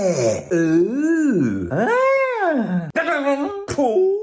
Ooh. Ah. Cool.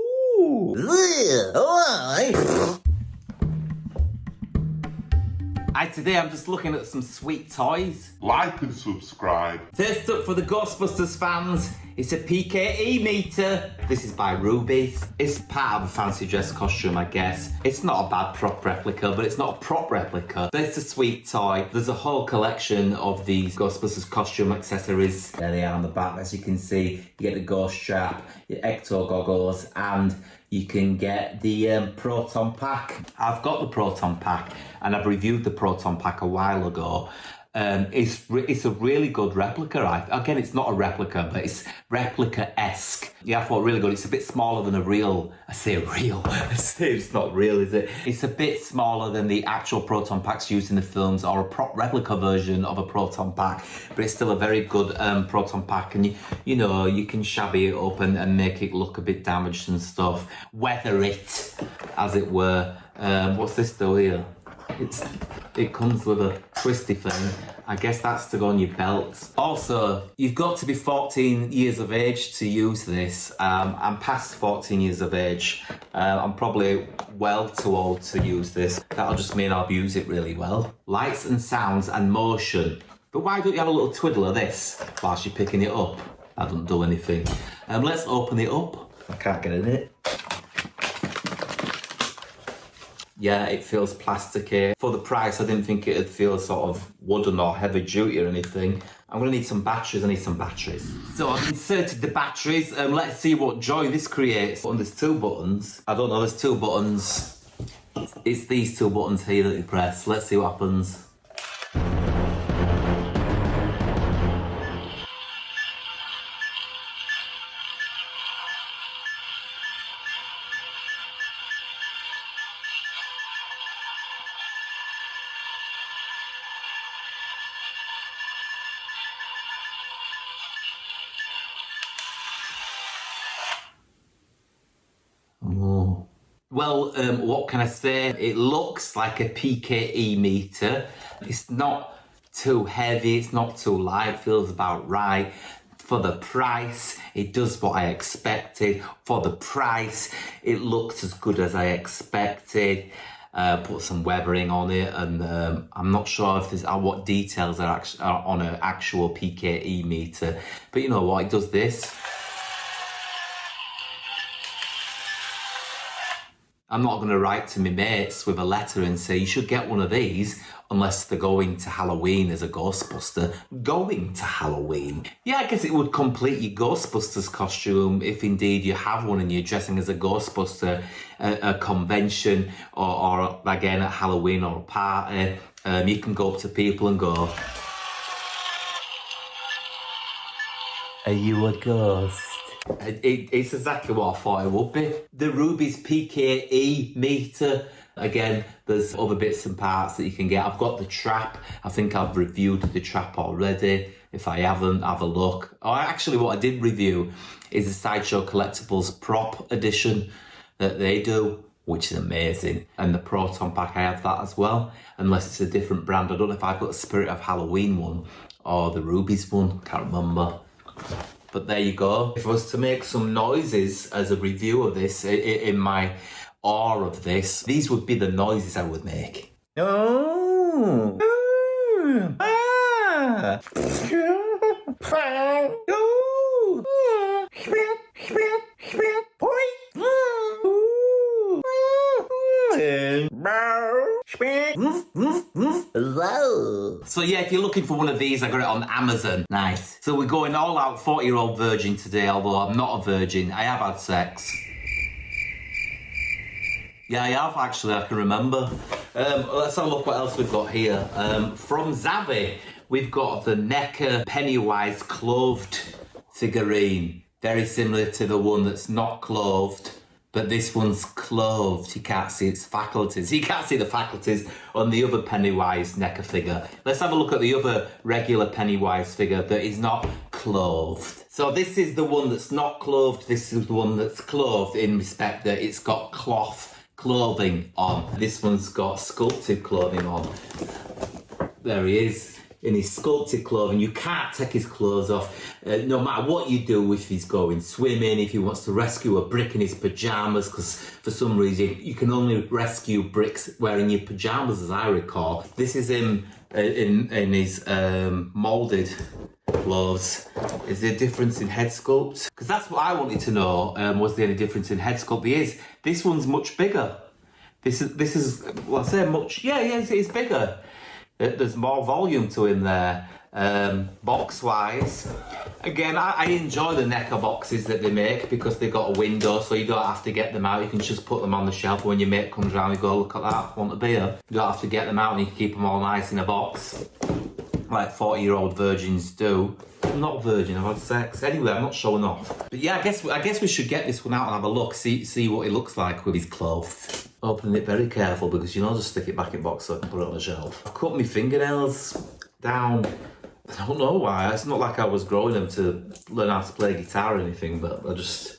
Today I'm just looking at some sweet toys. Like and subscribe. First up for the Ghostbusters fans, it's a PKE meter. This is by Ruby's. It's part of a fancy dress costume, I guess. It's not a bad prop replica, but it's not a prop replica. But it's a sweet toy. There's a whole collection of these Ghostbusters costume accessories. There they are on the back, as you can see. You get the ghost strap, your ecto goggles, and you can get the Proton Pack. I've got the Proton Pack, and I've reviewed the Proton Pack a while ago. It's a really good replica. Again, it's not a replica, but it's replica-esque. Yeah, I thought really good. It's a bit smaller than a real. I say real. It's not real, is it? It's a bit smaller than the actual Proton Packs used in the films, or a prop replica version of a Proton Pack. But it's still a very good Proton Pack, and you know you can shabby it up and make it look a bit damaged and stuff. Weather it, as it were. What's this though here? It comes with a twisty thing. I guess that's to go on your belt. Also, you've got to be 14 years of age to use this. I'm past 14 years of age. I'm probably well too old to use this. That'll just mean I'll use it really well. Lights and sounds and motion. But why don't you have a little twiddle of this whilst you're picking it up? That doesn't do anything. Let's open it up. I can't get in it. Yeah, it feels plasticky. For the price, I didn't think it'd feel sort of wooden or heavy duty or anything. I'm gonna need some batteries. I need some batteries. So I've inserted the batteries. Let's see what joy this creates. And there's two buttons. I don't know, there's two buttons. It's these two buttons here that you press. Let's see what happens. Oh. Well, what can I say? It looks like a PKE meter. It's not too heavy, it's not too light, feels about right. For the price, it does what I expected. For the price, it looks as good as I expected. Put some weathering on it, and I'm not sure if there's what details are on an actual PKE meter. But you know what, it does this. I'm not going to write to my mates with a letter and say, you should get one of these, unless they're going to Halloween as a Ghostbuster. Going to Halloween? Yeah, I guess it would complete your Ghostbusters costume if indeed you have one and you're dressing as a Ghostbuster at a convention or again at Halloween or a party. You can go up to people and go, are you a ghost? It's exactly what I thought it would be. The Ruby's PKE meter. Again, there's other bits and parts that you can get. I've got the trap. I think I've reviewed the trap already. If I haven't, have a look. Or actually, what I did review is the Sideshow Collectibles prop edition that they do, which is amazing. And the Proton Pack, I have that as well. Unless it's a different brand. I don't know if I've got the Spirit of Halloween one or the Ruby's one. Can't remember. But there you go. If I was to make some noises as a review of this, in my awe of this, these would be the noises I would make. Oh. Ah. So yeah, if you're looking for one of these, I got it on Amazon. Nice. So we're going all out 40-year-old virgin today, although I'm not a virgin. I have had sex. Yeah, I have actually, I can remember. Let's have a look what else we've got here. From Zavi, we've got the NECA Pennywise clothed figurine. Very similar to the one that's not clothed. But this one's clothed. You can't see its faculties. You can't see the faculties on the other Pennywise NECA figure. Let's have a look at the other regular Pennywise figure that is not clothed. So this is the one that's not clothed. This is the one that's clothed in respect that it's got cloth clothing on. This one's got sculpted clothing on. There he is. in his sculpted clothing. You can't take his clothes off, no matter what you do. If he's going swimming, if he wants to rescue a brick in his pajamas, because for some reason you can only rescue bricks wearing your pajamas, as I recall. This is him in his moulded clothes. Is there a difference in head sculpt? Because that's what I wanted to know. Was there any difference in head sculpt? There is. This one's much bigger. This is well, I say much. Yeah, it's bigger. There's more volume to him there. Box wise, again, I enjoy the NECA boxes that they make because they've got a window, so you don't have to get them out. You can just put them on the shelf. When your mate comes around, you go, look at that, want a beer? You don't have to get them out, and you can keep them all nice in a box, like 40-year-old virgins do. I'm not a virgin, I've had sex. Anyway, I'm not showing off. But yeah, I guess we should get this one out and have a look, see what it looks like with his clothes. Opening it very careful because just stick it back in box so I can put it on the shelf. I've cut my fingernails down. I don't know why. It's not like I was growing them to learn how to play guitar or anything, but I just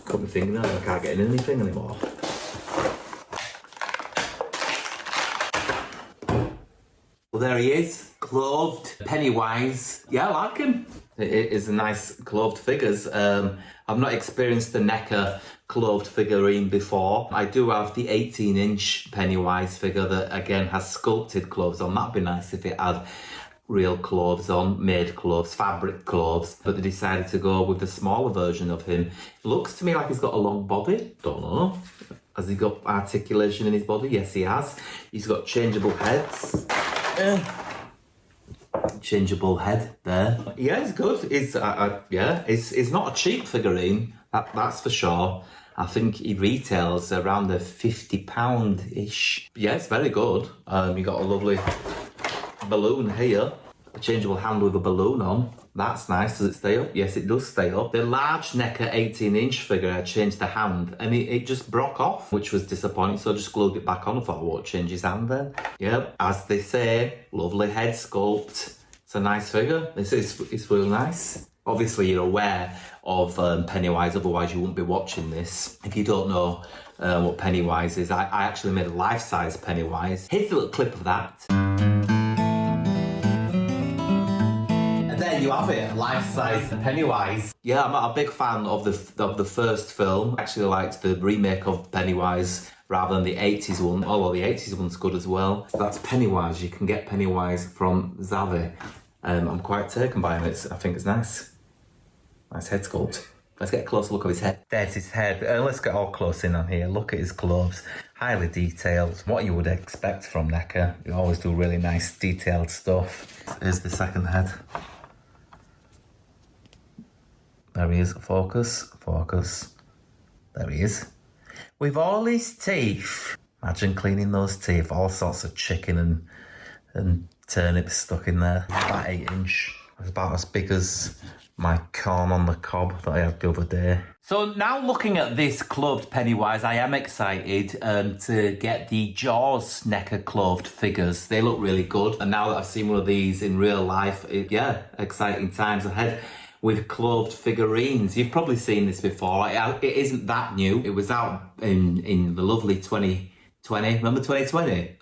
cut my fingernails. I can't get in anything anymore. Well, there he is, clothed Pennywise. Yeah, I like him. It is a nice clothed figures. I've not experienced the NECA clothed figurine before. I do have the 18-inch Pennywise figure that again has sculpted clothes on. That'd be nice if it had real clothes on, made clothes, fabric clothes, but they decided to go with the smaller version of him. It looks to me like he's got a long body. Don't know. Has he got articulation in his body? Yes, he has. He's got changeable heads. Changeable head there. Yeah, it's good. It's it's not a cheap figurine. That's for sure. I think he retails around the £50-ish. Yeah, it's very good. You got a lovely balloon here. A changeable hand with a balloon on. That's nice. Does it stay up? Yes, it does stay up. The large NECA 18-inch figure, I changed the hand and it just broke off, which was disappointing, so I just glued it back on and thought, I won't change his hand then. Yep, as they say, lovely head sculpt. It's a nice figure. It's really nice. Obviously, you're aware of Pennywise, otherwise you wouldn't be watching this. If you don't know what Pennywise is, I actually made a life-size Pennywise. Here's a little clip of that. There you have it, life-size Pennywise. Yeah, I'm a big fan of the first film. I actually liked the remake of Pennywise rather than the 80s one, although the 80s one's good as well. That's Pennywise. You can get Pennywise from Zavvi. I'm quite taken by him. I think it's nice. Nice head sculpt. Let's get a closer look of his head. There's his head. Let's get all close in on here. Look at his clothes. Highly detailed. What you would expect from NECA. You always do really nice detailed stuff. Here's the second head. There he is. Focus. There he is. With all his teeth. Imagine cleaning those teeth. All sorts of chicken and turnips stuck in there. About 8-inch. It's about as big as my corn on the cob that I had the other day. So now looking at this clothed Pennywise, I am excited to get the Jaws NECA clothed figures. They look really good. And now that I've seen one of these in real life, exciting times ahead with clothed figurines. You've probably seen this before. It isn't that new. It was out in the lovely 2020. Remember 2020?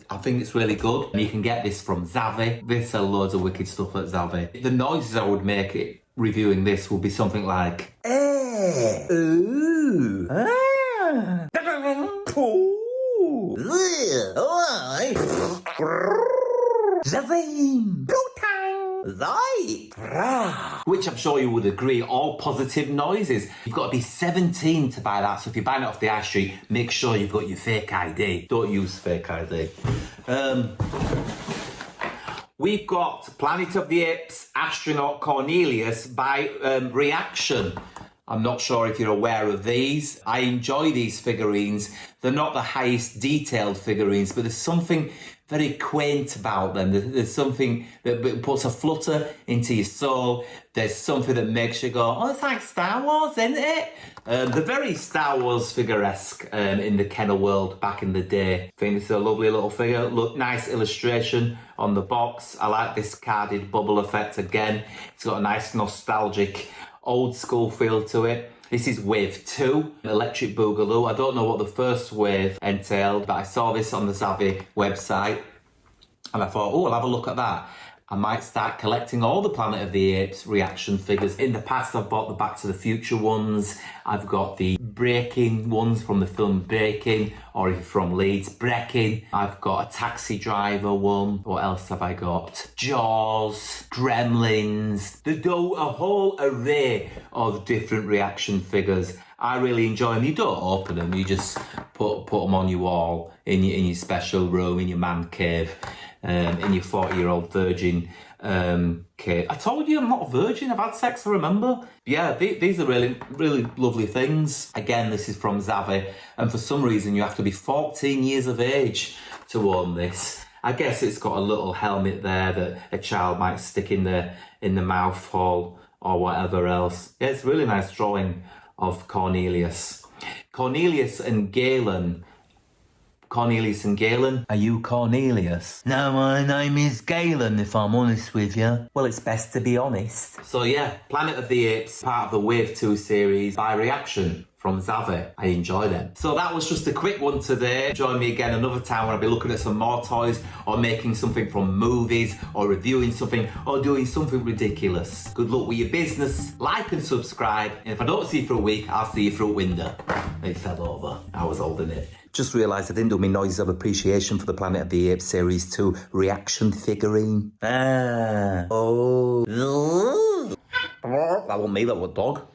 I think it's really good. You can get this from Zavvi. They sell loads of wicked stuff at Zavvi. The noises I would make reviewing this would be something like ooh, ah, cool, Zavvi, go time, light, which I'm sure you would agree, all positive noises. You've got to be 17 to buy that, so if you're buying it off the high street, make sure you've got your fake ID. Don't use fake ID. We've got Planet of the Apes Astronaut Cornelius by Reaction. I'm not sure if you're aware of these. I enjoy these figurines. They're not the highest detailed figurines, but there's something very quaint about them. There's something that puts a flutter into your soul. There's something that makes you go, oh, it's like Star Wars, isn't it? They're very Star Wars figure-esque in the kennel world back in the day. I think it's a lovely little figure. Look, nice illustration on the box. I like this carded bubble effect again. It's got a nice nostalgic old school feel to it. This is wave 2, Electric Boogaloo. I don't know what the first wave entailed, but I saw this on the Zavvi website. And I thought, oh, I'll have a look at that. I might start collecting all the Planet of the Apes reaction figures. In the past, I've bought the Back to the Future ones. I've got the Breaking ones from the film Breaking, or if you're from Leeds, Breaking. I've got a Taxi Driver one. What else have I got? Jaws, Gremlins. They do a whole array of different reaction figures. I really enjoy them. You don't open them, you just put them on your wall in your special room, in your man cave. In your 40-year-old virgin cave. I told you I'm not a virgin, I've had sex, I remember. Yeah, these are really, really lovely things. Again, this is from Zavi, and for some reason you have to be 14 years of age to own this. I guess it's got a little helmet there that a child might stick in the mouth hole or whatever else. Yeah, it's a really nice drawing of Cornelius. Cornelius and Galen. Are you Cornelius? No, my name is Galen, if I'm honest with you. Well, it's best to be honest. So yeah, Planet of the Apes, part of the Wave 2 series by Reaction from Zavi. I enjoy them. So that was just a quick one today. Join me again another time when I'll be looking at some more toys, or making something from movies, or reviewing something, or doing something ridiculous. Good luck with your business. Like and subscribe. And if I don't see you for a week, I'll see you through a window. It fell over. I was holding it. Just realised I didn't do my noises of appreciation for the Planet of the Apes Series 2 reaction figurine. That wasn't me, that was dog.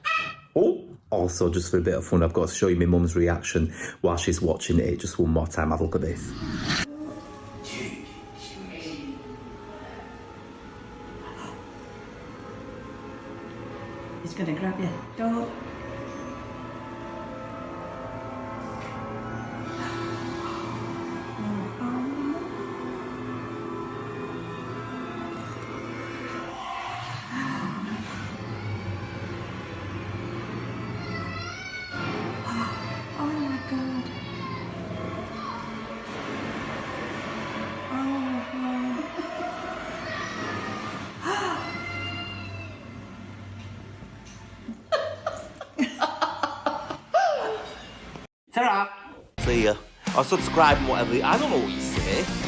Oh. Also, just for a bit of fun, I've got to show you my mum's reaction while she's watching it. Just one more time, have a look at this. He's gonna grab you. Don't. Ta-ra! See ya. Or subscribe and whatever. I don't know what you say.